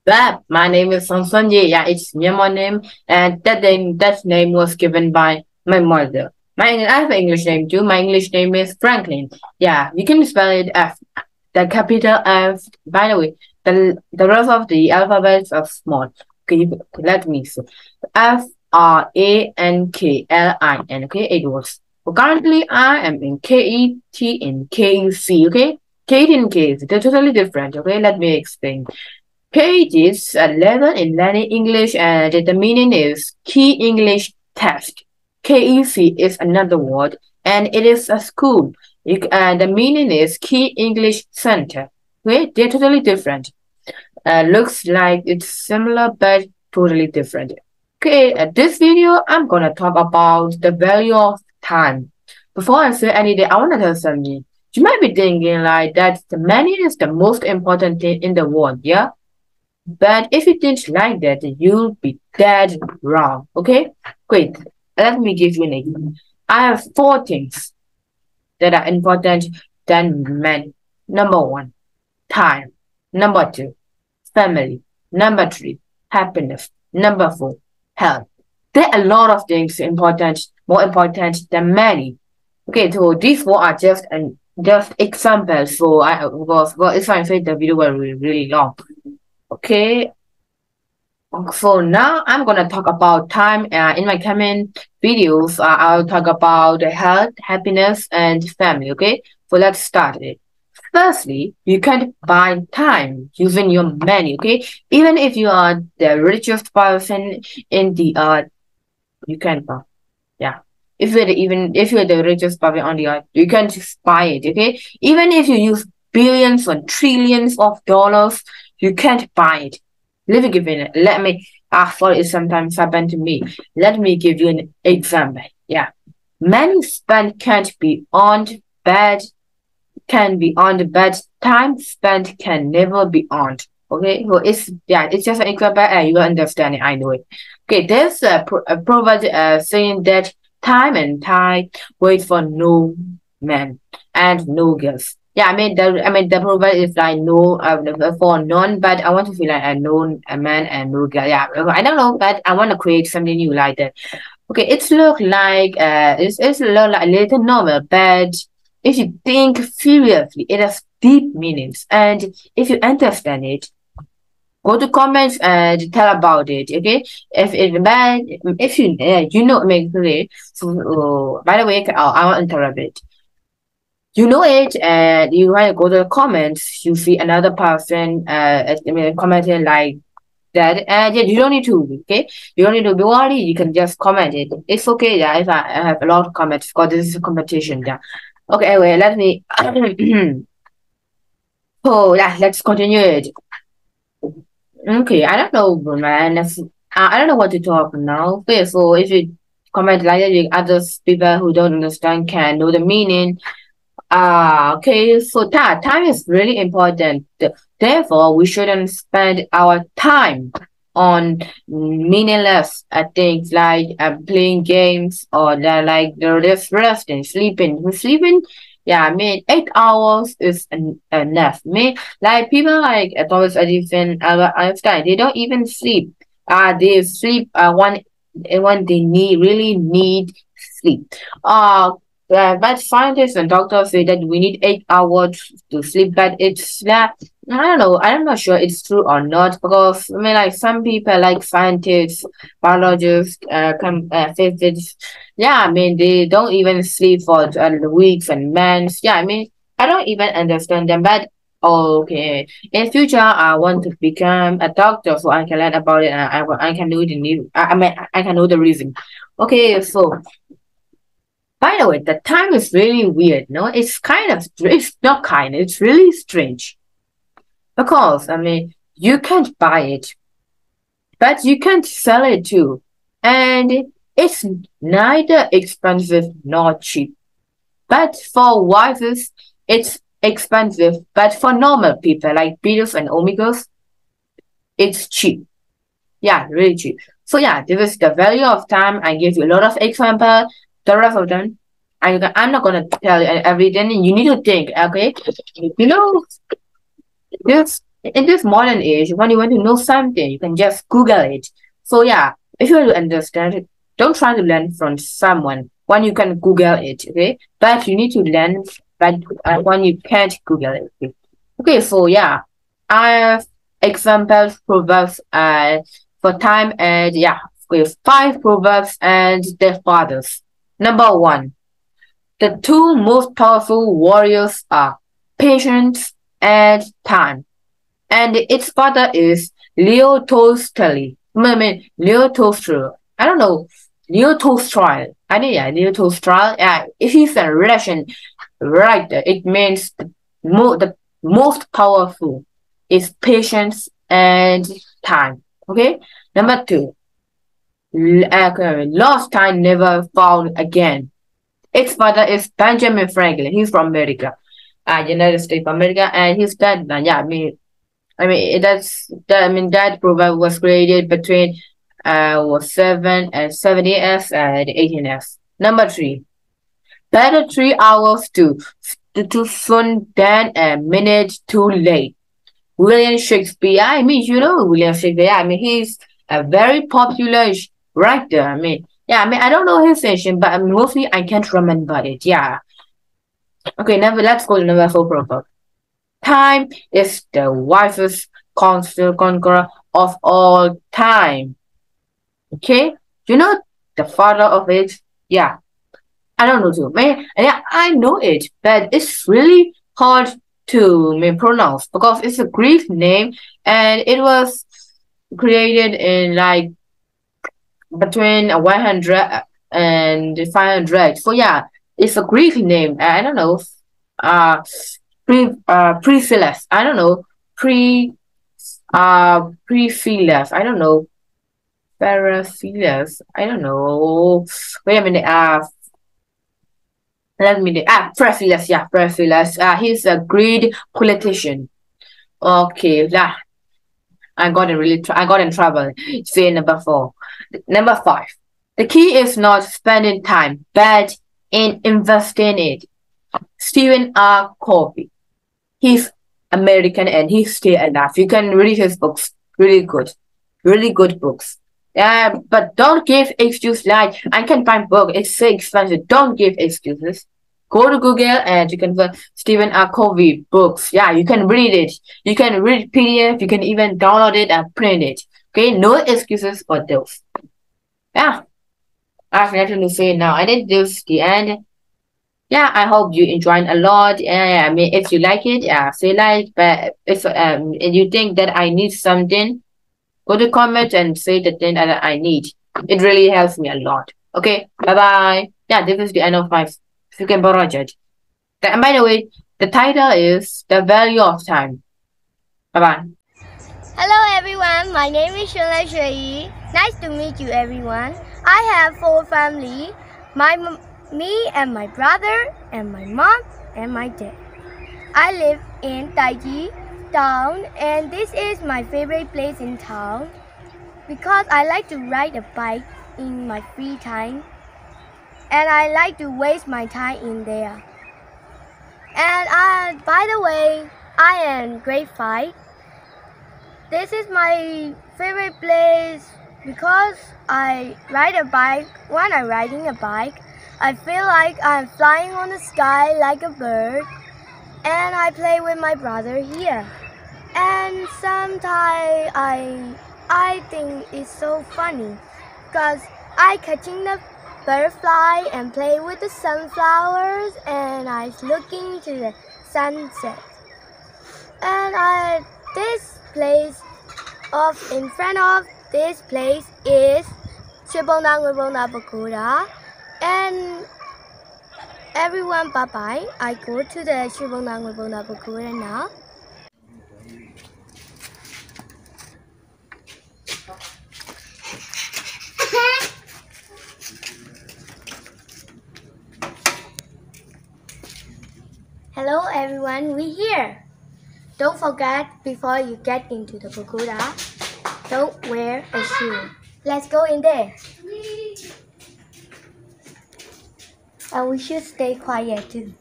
But my name is Sanjay. Yeah, it's my name, and that name was given by my mother. I have an English name too. My English name is Franklin. Yeah, you can spell it F, the capital F. By the way, the rest of the alphabets are small. Okay, let me see. Franklin. Okay, it works. So currently, I am in KET in KEC. Okay, KET and KEC, they're totally different. Okay, let me explain. KET is a level in learning English, and the meaning is Key English Test. KEC is another word, and it is a school. The meaning is Key English Center. Okay, they're totally different. Looks like it's similar, but totally different. Okay, this video, I'm gonna talk about the value of time. Before I say anything, I wanna tell something. You might be thinking like that the money is the most important thing in the world, yeah? But if you think like that, you'll be dead wrong. Okay? Great. Let me give you an example. I have 4 things that are important than money. Number 1, time. Number 2, family. Number 3, happiness. Number 4, health. There are a lot of things more important than money. Okay, so these 4 are just examples. So if I say the video will be really long. Okay, so now I'm gonna talk about time. In my coming videos, I'll talk about health, happiness, and family. Okay, so let's start it. Firstly, you can't buy time using your money. Okay, even if you are the richest person in the earth, you can't buy. Yeah, if you're the richest person on the earth, you can't buy it. Okay, even if you use billions or trillions of dollars, you can't buy it. Let me give you it sometimes happen to me. Let me give you an example. Yeah. Money spent can't be earned, but time spent can never be earned. Okay, so it's just an example, and you understand it, I know it. Okay, there's a proverb saying that time and tide wait for no man and no girls. Yeah, the proverb is like no for none, but I want to feel like a man and no girl. Yeah, I don't know, but I want to create something new like that. Okay, it's look like it's look like a little normal, but if you think seriously, it has deep meanings, and if you understand it, go to comments and tell about it. Okay, if you know me, so by the way, I want to interrupt it. You know it, and you want to go to the comments, you see another person commenting like that, and yeah, you don't need to, okay? You don't need to be worried, you can just comment it. It's okay, yeah, if I have a lot of comments, because this is a competition, yeah. Okay, anyway, let me oh yeah, let's continue it. Okay, I don't know, man. I don't know what to talk now. Okay, so if you comment like that, other people who don't understand can know the meaning. Okay, so time is really important. Therefore, we shouldn't spend our time on meaningless things like playing games or like just resting, sleeping. Sleeping, yeah, I mean 8 hours is enough. Like people like Thomas Edison, Albert Einstein, they don't even sleep. They sleep when they really need sleep. But scientists and doctors say that we need 8 hours to sleep, but it's not. I don't know. I'm not sure it's true or not, because like some people, like scientists, biologists, physicists, yeah, they don't even sleep for weeks and months. Yeah, I don't even understand them. But okay, in future, I want to become a doctor so I can learn about it, and I can know the new. I can know the reason. Okay, so. By the way, the time is really weird, no? It's really strange. Because, you can't buy it, but you can't sell it too. And it's neither expensive nor cheap. But for wives, it's expensive. But for normal people like Beatles and Omegas, it's cheap. Yeah, really cheap. So yeah, this is the value of time. I give you a lot of examples. The rest of them, I'm not gonna tell you everything. You need to think, okay? You know, this In this modern age, when you want to know something, you can just Google it. So yeah, if you want to understand it, don't try to learn from someone when you can Google it, okay? But you need to learn but when you can't Google it. Okay, so yeah, I have examples, proverbs for time and yeah, with 5 proverbs and their fathers. Number 1, the 2 most powerful warriors are patience and time. And its father is Leo Tolstoy. I mean, Leo Tolstoy. I don't know. Leo Tolstoy. I think, yeah, Leo Tolstoy. Yeah, if he's a Russian writer, it means the most powerful is patience and time. Okay? Number 2, lost time never found again. Its father is Benjamin Franklin. He's from America, United States of America, and his dad, yeah, that proverb was created between was 7 and 70s and 18s. Number 3, better 3 hours too soon than a minute too late. William Shakespeare. I mean, you know William Shakespeare. I mean, he's a very popular writer. I mean, yeah, I mean, I don't know his nation, but mostly I can't remember it. Yeah. Okay, let's go to number 4 proverb. Time is the wisest conqueror of all time. Okay? You know the father of it? Yeah. I don't know too. Yeah, I know it, but it's really hard to pronounce because it's a Greek name and it was created in like between 100 and 500. So yeah, it's a Greek name. I don't know. Uh, Pre-Phyllis. I don't know. Pre-Phyllis. I don't know. Paraphyllis. I don't know. Wait a minute. Let me. Paraphyllis. Yeah, Paraphyllis. He's a Greek politician. Okay. Yeah. I got in trouble. Say number 4. Number 5. The key is not spending time, but in investing it. Stephen R. Covey. He's American and he's still alive. You can read his books. Really good. Really good books. But don't give excuses like I can find book. It's so expensive. Don't give excuses. Go to Google and you can find Stephen R. Covey books. Yeah, you can read it. You can read PDF. You can even download it and print it. Okay, no excuses for those. Yeah, I have nothing to say now. I think this is the end. Yeah, I hope you enjoyed a lot. Yeah, I mean, if you like it, yeah, say like. But if you think that I need something, go to comment and say the thing that I need. It really helps me a lot. Okay, bye bye. Yeah, this is the end of my second project. And by the way, the title is The Value of Time. Bye bye. Hello everyone, my name is Shunlai Shui. Nice to meet you everyone. I have 4 family. Me and my brother and my mom and my dad. I live in Taiji town and this is my favorite place in town because I like to ride a bike in my free time and I like to waste my time in there. And by the way, I am grade 5. This is my favorite place because I ride a bike. When I'm riding a bike, I feel like I'm flying on the sky like a bird. And I play with my brother here. And sometimes I think it's so funny because I catching the butterfly and play with the sunflowers and I looking to the sunset. And this place in front of this place is Shibonang Bakura. And everyone, bye bye. I go to the Shibonang Bakura now. Hello everyone, we here. Don't forget, before you get into the pagoda, don't wear a shoe. Let's go in there. And we should stay quiet too.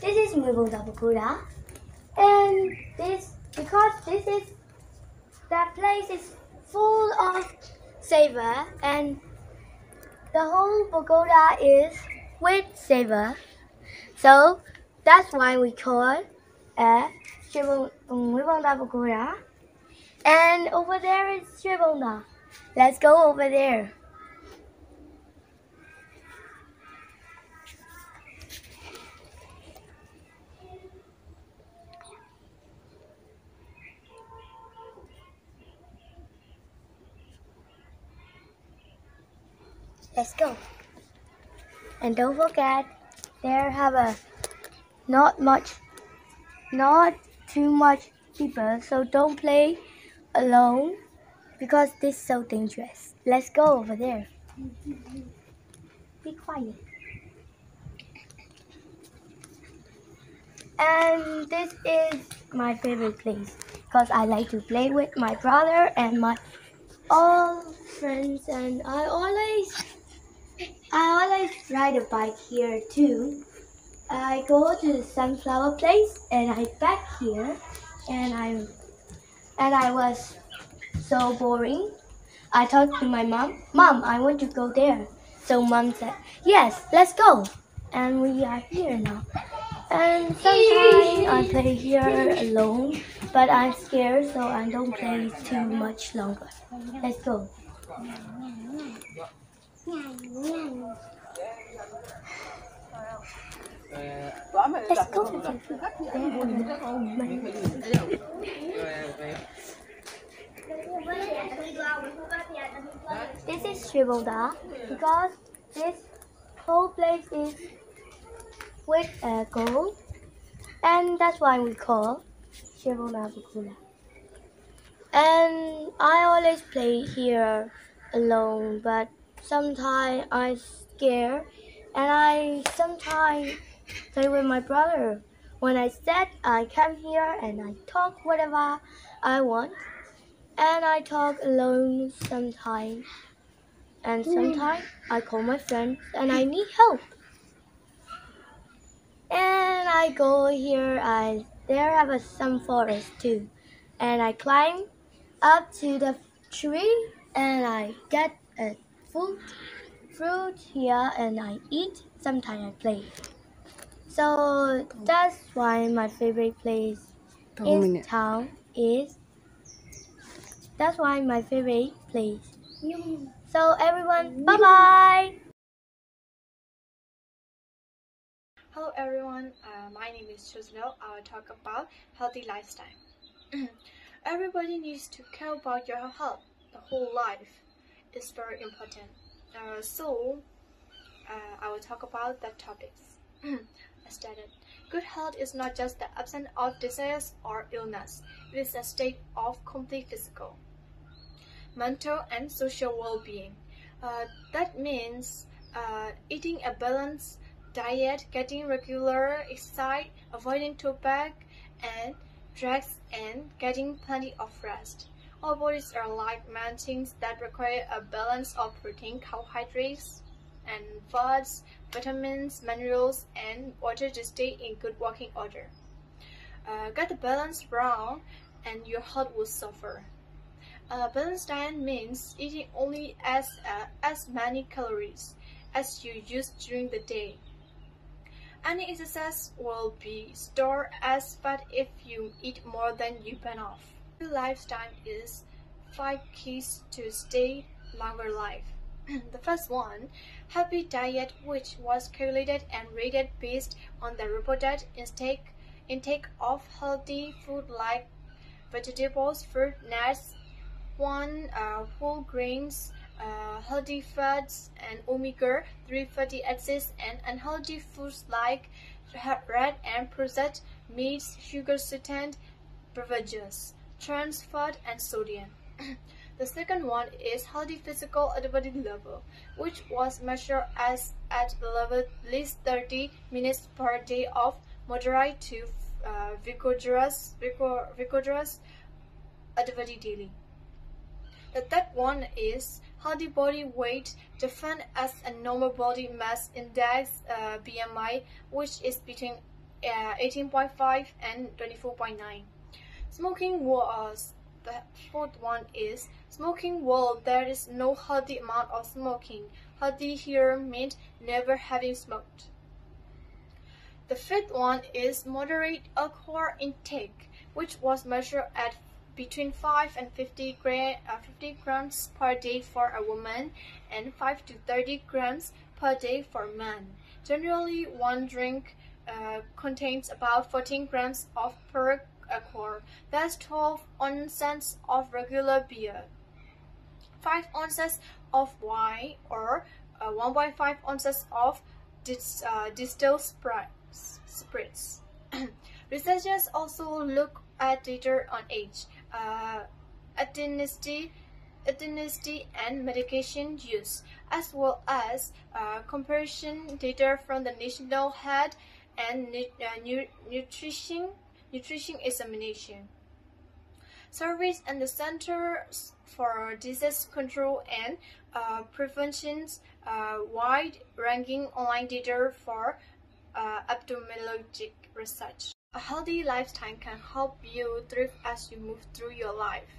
This is Mubunda, and because that place is full of savor, and the whole pagoda is with savor, so that's why we call it Mubunda pagoda. And over there is Shibona. Let's go over there. Let's go. And don't forget, there have not too much people, so don't play alone because this is so dangerous. Let's go over there. Be quiet. And this is my favorite place because I like to play with my brother and my all friends, and I always ride a bike here too. I go to the sunflower place and I back here, and I was so boring. I talked to my mom. Mom, I want to go there. So mom said, yes, let's go. And we are here now. And sometimes I play here alone, but I'm scared, so I don't play too much longer. Let's go. Let's go. This is Shiboda because this whole place is with gold, and that's why we call Shiboda Bukula. And I always play here alone, but sometimes I'm scared, and I sometimes play with my brother. When I said I come here and I talk whatever I want, and I talk alone sometimes, and sometimes I call my friends and I need help. And I go here, there have some forest too, and I climb up to the tree and I get a fruit here and I eat. Sometimes I play. So that's why my favorite place in town is. That's why my favorite place. So everyone, bye bye. Hello everyone, my name is Chuzlo. I will talk about healthy lifestyle. Everybody needs to care about your health. The whole life is very important. So I will talk about that topics. As stated, good health is not just the absence of disease or illness. It is a state of complete physical, mental, and social well-being. That means eating a balanced diet, getting regular exercise, avoiding tobacco and drugs, and getting plenty of rest. Our bodies are like machines that require a balance of protein, carbohydrates, and fats, vitamins, minerals, and water to stay in good working order. Get the balance wrong, and your health will suffer. A balanced diet means eating only as many calories as you use during the day. Any excess will be stored as fat if you eat more than you burn off. Lifestyle is 5 keys to stay longer life. The first one, happy diet, which was calculated and rated based on the reported intake of healthy food like vegetables, fruit, nuts, whole grains, healthy fats, and omega-3 fatty acids, and unhealthy foods like red and processed meats, sugar-sweetened beverages, trans fat, and sodium. The second one is healthy physical activity level, which was measured as at level at least 30 minutes per day of moderate to vigorous activity daily. The third one is healthy body weight, defined as a normal body mass index (BMI), which is between 18.5 and 24.9. Smoking was the fourth one is smoking while there is no healthy amount of smoking. Healthy here meant never having smoked. The fifth one is moderate alcohol intake, which was measured at between 5 and 50 grams per day for a woman and 5 to 30 grams per day for men. Generally, one drink contains about 14 grams of per alcohol. That's 12 ounces of regular beer, 5 ounces of wine, or 1.5 ounces of distilled spirits. Researchers also look at data on age, ethnicity, and medication use, as well as comparison data from the National Health and Nutrition Examination. Surveys and the Centers for Disease Control and Prevention's wide-ranging online data for epidemiologic research. A healthy lifestyle can help you thrive as you move through your life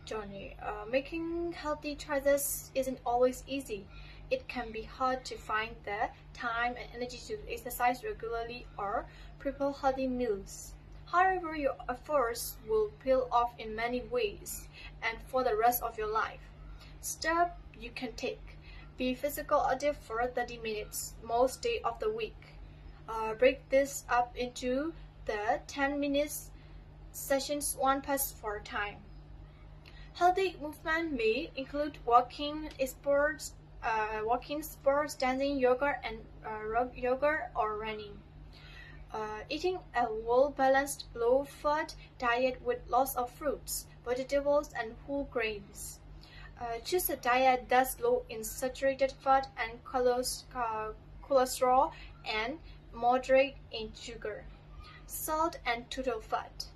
journey. Making healthy choices isn't always easy. It can be hard to find the time and energy to exercise regularly or prepare healthy meals. However, your efforts will pay off in many ways and for the rest of your life. Steps you can take. Be physical active for 30 minutes most days of the week. Break this up into the 10 minutes sessions, one pass for time. Healthy movement may include walking sports, dancing, yoga, and yoga or running. Eating a well-balanced, low-fat diet with lots of fruits, vegetables, and whole grains. Choose a diet that's low in saturated fat and cholesterol and moderate in sugar, salt, and total fat.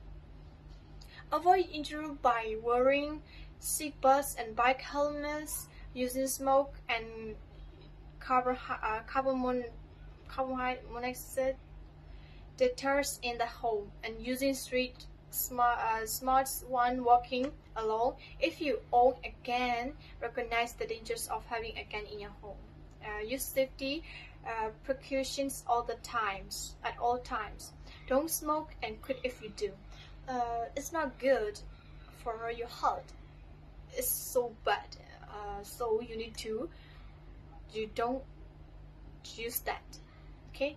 Avoid injury by wearing seatbelts and bike helmets, using smoke and carbon monoxide detectors in the home, and using street smarts when walking alone. If you own a gun, recognize the dangers of having a gun in your home. Use safety precautions at all times. Don't smoke and quit if you do. It's not good for your health. It's so bad. So you don't use that. Okay.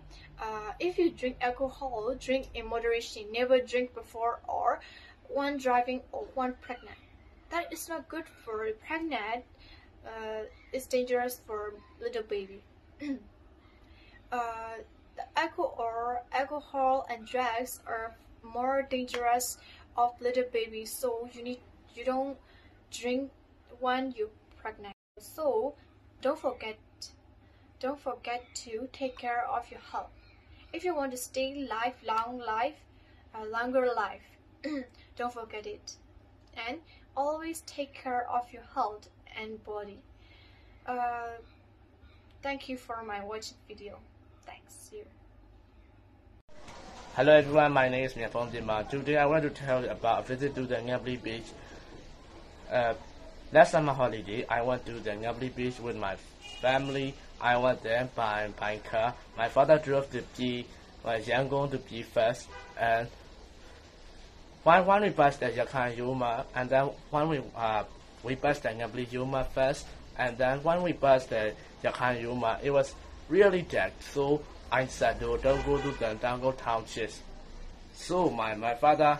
If you drink alcohol, drink in moderation. Never drink before or when driving or when pregnant. That is not good for the pregnant. It's dangerous for little baby. The alcohol and drugs are more dangerous of little babies, so you don't drink when you're pregnant. So don't forget to take care of your health. If you want to stay longer life, don't forget it, and always take care of your health and body. Thank you for my watching video. Thanks. See you. Hello everyone, my name is Mianfeng Dima. Today I want to tell you about a visit to the Ngabli Beach. Last summer holiday, I went to the Ngabli Beach with my family. I went there by car. My father drove to be Yangon to be first, and when we passed the Yakan Yuma, and then when we passed the Ngabli Yuma first, and then when we passed the Yakan Yuma, it was really dark. So I said, no, don't go to the Dango townships. So my father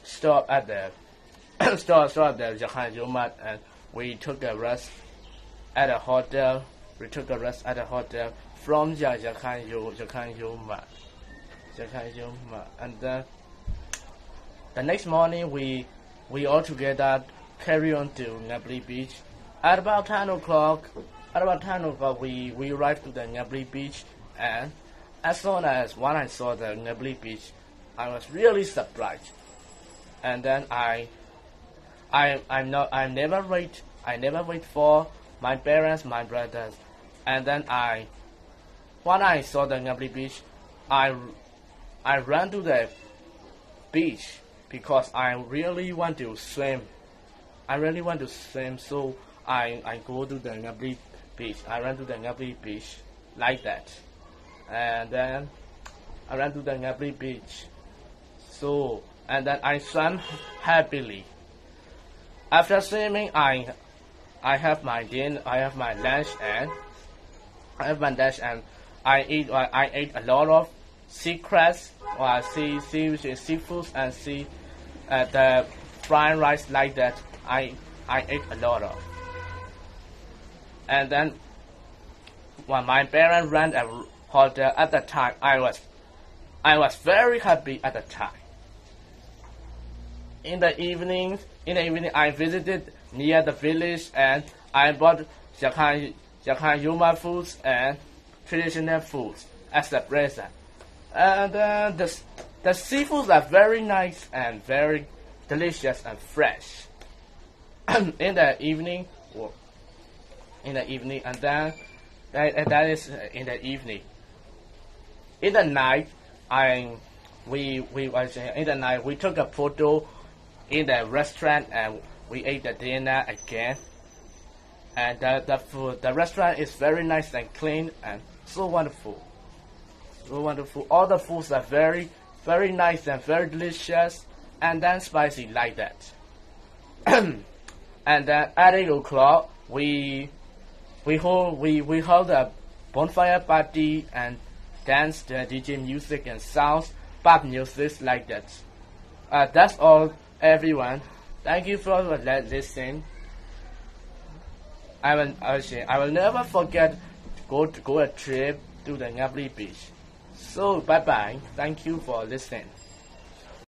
stopped at the stopped at the Yakan Yuma, and we took a rest at a hotel. We took a rest at a hotel from Yakan Yuma. And then the next morning we all together carry on to Ngabli Beach. At about 10 o'clock, we arrived to the Ngabli Beach, and as soon as when I saw the Ngabli Beach, I was really surprised. And then I never wait for my parents, my brothers. And then when I saw the Ngabli Beach, I I ran to the beach because I really want to swim. So I go to the Ngabli beach. I ran to the Ngabli beach like that, and then I ran to the Ngabli beach. So and then I swam happily. After swimming, I have my dinner. I have my lunch and I ate a lot of sea crabs or seafoods and the fried rice like that. I ate a lot of. And then when my parents ran a hotel at the time, I was very happy at the time. In the evening, I visited near the village and I bought Japan Yuma foods and traditional foods as a present. And the seafoods are very nice and very delicious and fresh. In the evening, and then that is in the evening. In the night, we took a photo in the restaurant and we ate the dinner again. And the restaurant is very nice and clean and so wonderful. All the foods are very, very nice and very delicious and then spicy like that. And then at 8 o'clock, we hold a bonfire party and dance to DJ music and sounds, pop music like that. That's all, everyone. Thank you for listening. I will never forget to go a trip to the Ngabli beach. So bye bye. Thank you for listening.